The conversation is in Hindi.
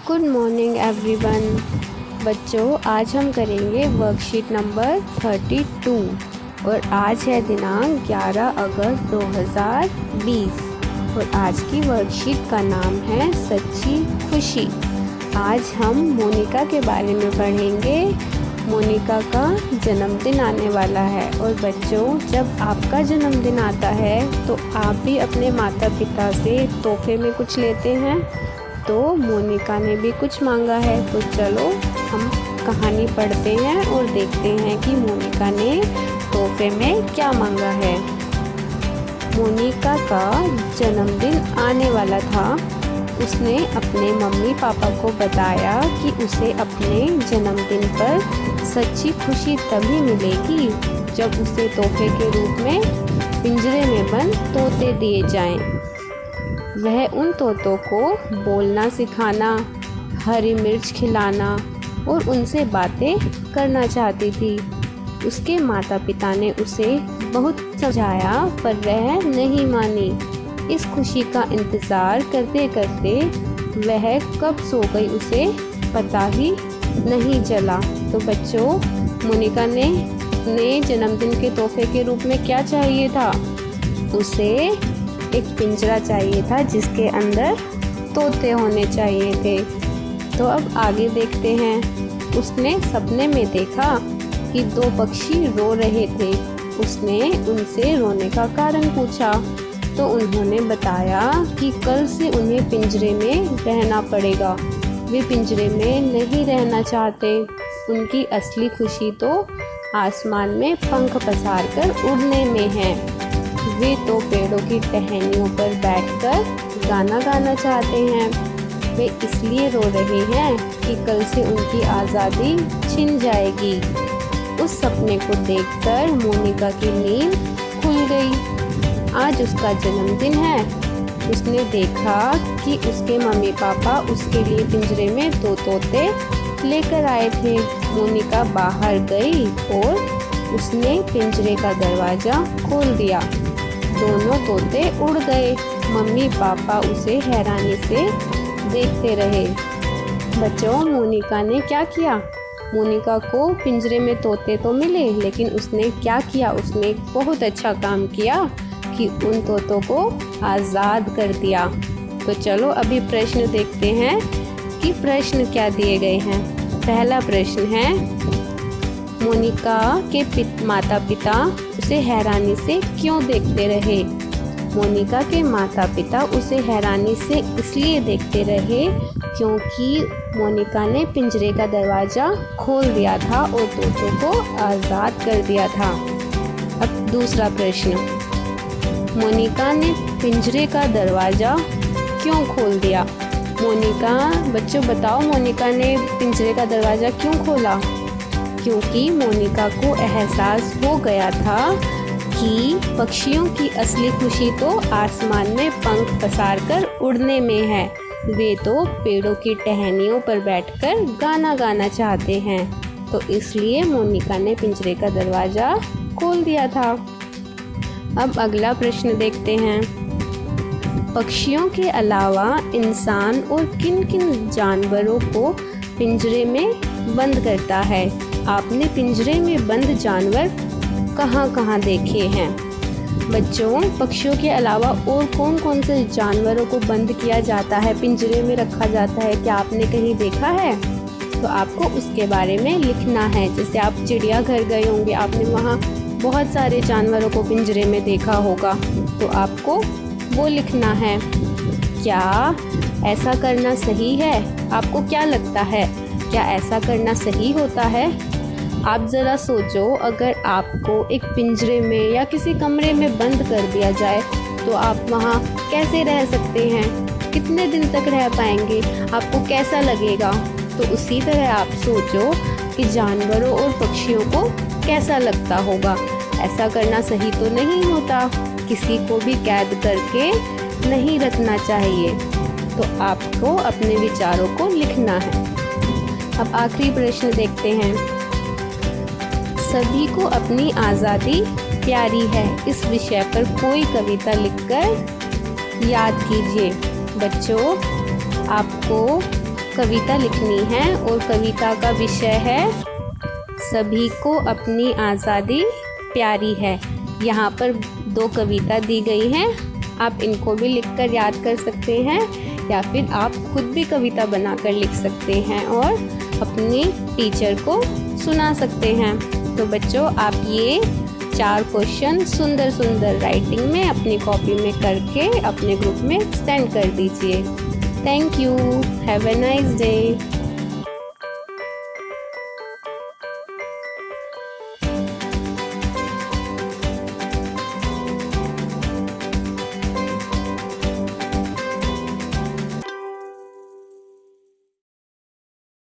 Good morning everyone. बच्चों, आज हम करेंगे वर्कशीट नंबर 32 और आज है दिनांक 11 अगस्त 2020 और आज की वर्कशीट का नाम है सच्ची खुशी। आज हम मोनिका के बारे में पढ़ेंगे। मोनिका का जन्मदिन आने वाला है और बच्चों, जब आपका जन्मदिन आता है तो आप भी अपने माता पिता से तोहफे में कुछ लेते हैं। तो मोनिका ने भी कुछ मांगा है, तो चलो हम कहानी पढ़ते हैं और देखते हैं कि मोनिका ने तोहफे में क्या मांगा है। मोनिका का जन्मदिन आने वाला था। उसने अपने मम्मी पापा को बताया कि उसे अपने जन्मदिन पर सच्ची खुशी तभी मिलेगी जब उसे तोहफे के रूप में पिंजरे में बंद तोते दिए जाएं। वह उन तोतों को बोलना सिखाना, हरी मिर्च खिलाना और उनसे बातें करना चाहती थी। उसके माता पिता ने उसे बहुत समझाया पर वह नहीं मानी। इस खुशी का इंतज़ार करते करते वह कब सो गई उसे पता ही नहीं चला। तो बच्चों, मोनिका ने जन्मदिन के तोहफे के रूप में क्या चाहिए था? उसे एक पिंजरा चाहिए था जिसके अंदर तोते होने चाहिए थे। तो अब आगे देखते हैं। उसने सपने में देखा कि दो पक्षी रो रहे थे। उसने उनसे रोने का कारण पूछा तो उन्होंने बताया कि कल से उन्हें पिंजरे में रहना पड़ेगा। वे पिंजरे में नहीं रहना चाहते। उनकी असली खुशी तो आसमान में पंख पसारकर उड़ने में है। वे तो पेड़ों की टहनियों पर बैठकर गाना गाना चाहते हैं। वे इसलिए रो रहे हैं कि कल से उनकी आज़ादी छिन जाएगी। उस सपने को देखकर मोनिका की नींद खुल गई। आज उसका जन्मदिन है। उसने देखा कि उसके मम्मी पापा उसके लिए पिंजरे में दो तोते लेकर आए थे। मोनिका बाहर गई और उसने पिंजरे का दरवाज़ा खोल दिया। दोनों तोते उड़ गए। मम्मी पापा उसे हैरानी से देखते रहे। बच्चों, मोनिका ने क्या किया? मोनिका को पिंजरे में तोते तो मिले, लेकिन उसने क्या किया? उसने एक बहुत अच्छा काम किया कि उन तोतों को आज़ाद कर दिया। तो चलो अभी प्रश्न देखते हैं कि प्रश्न क्या दिए गए हैं। पहला प्रश्न है, मोनिका के माता पिता उसे हैरानी से क्यों देखते रहे? मोनिका के माता पिता उसे हैरानी से इसलिए देखते रहे क्योंकि मोनिका ने पिंजरे का दरवाज़ा खोल दिया था और तोतों को आज़ाद कर दिया था। अब दूसरा प्रश्न, मोनिका ने पिंजरे का दरवाज़ा क्यों खोल दिया? बच्चों बताओ, मोनिका ने पिंजरे का दरवाज़ा क्यों खोला? क्योंकि मोनिका को एहसास हो गया था कि पक्षियों की असली खुशी तो आसमान में पंख पसारकर उड़ने में है। वे तो पेड़ों की टहनियों पर बैठकर गाना गाना चाहते हैं। तो इसलिए मोनिका ने पिंजरे का दरवाज़ा खोल दिया था। अब अगला प्रश्न देखते हैं। पक्षियों के अलावा इंसान और किन किन जानवरों को पिंजरे में बंद करता है? आपने पिंजरे में बंद जानवर कहाँ कहाँ देखे हैं? बच्चों, पक्षियों के अलावा और कौन कौन से जानवरों को बंद किया जाता है, पिंजरे में रखा जाता है? क्या आपने कहीं देखा है? तो आपको उसके बारे में लिखना है। जैसे आप चिड़ियाघर गए होंगे, आपने वहाँ बहुत सारे जानवरों को पिंजरे में देखा होगा, तो आपको वो लिखना है। क्या ऐसा करना सही है? आपको क्या लगता है, क्या ऐसा करना सही होता है? आप ज़रा सोचो, अगर आपको एक पिंजरे में या किसी कमरे में बंद कर दिया जाए तो आप वहाँ कैसे रह सकते हैं? कितने दिन तक रह पाएंगे? आपको कैसा लगेगा? तो उसी तरह आप सोचो कि जानवरों और पक्षियों को कैसा लगता होगा। ऐसा करना सही तो नहीं होता। किसी को भी कैद करके नहीं रखना चाहिए। तो आपको अपने विचारों को लिखना है। अब आखिरी प्रश्न देखते हैं। सभी को अपनी आज़ादी प्यारी है, इस विषय पर कोई कविता लिखकर याद कीजिए। बच्चों, आपको कविता लिखनी है और कविता का विषय है सभी को अपनी आज़ादी प्यारी है। यहाँ पर 2 कविता दी गई हैं, आप इनको भी लिखकर याद कर सकते हैं या फिर आप खुद भी कविता बनाकर लिख सकते हैं और अपनी टीचर को सुना सकते हैं। तो बच्चों, आप ये 4 क्वेश्चन सुंदर सुंदर राइटिंग में अपनी कॉपी में करके अपने ग्रुप में सेंड कर दीजिए। Thank you. Have a nice day.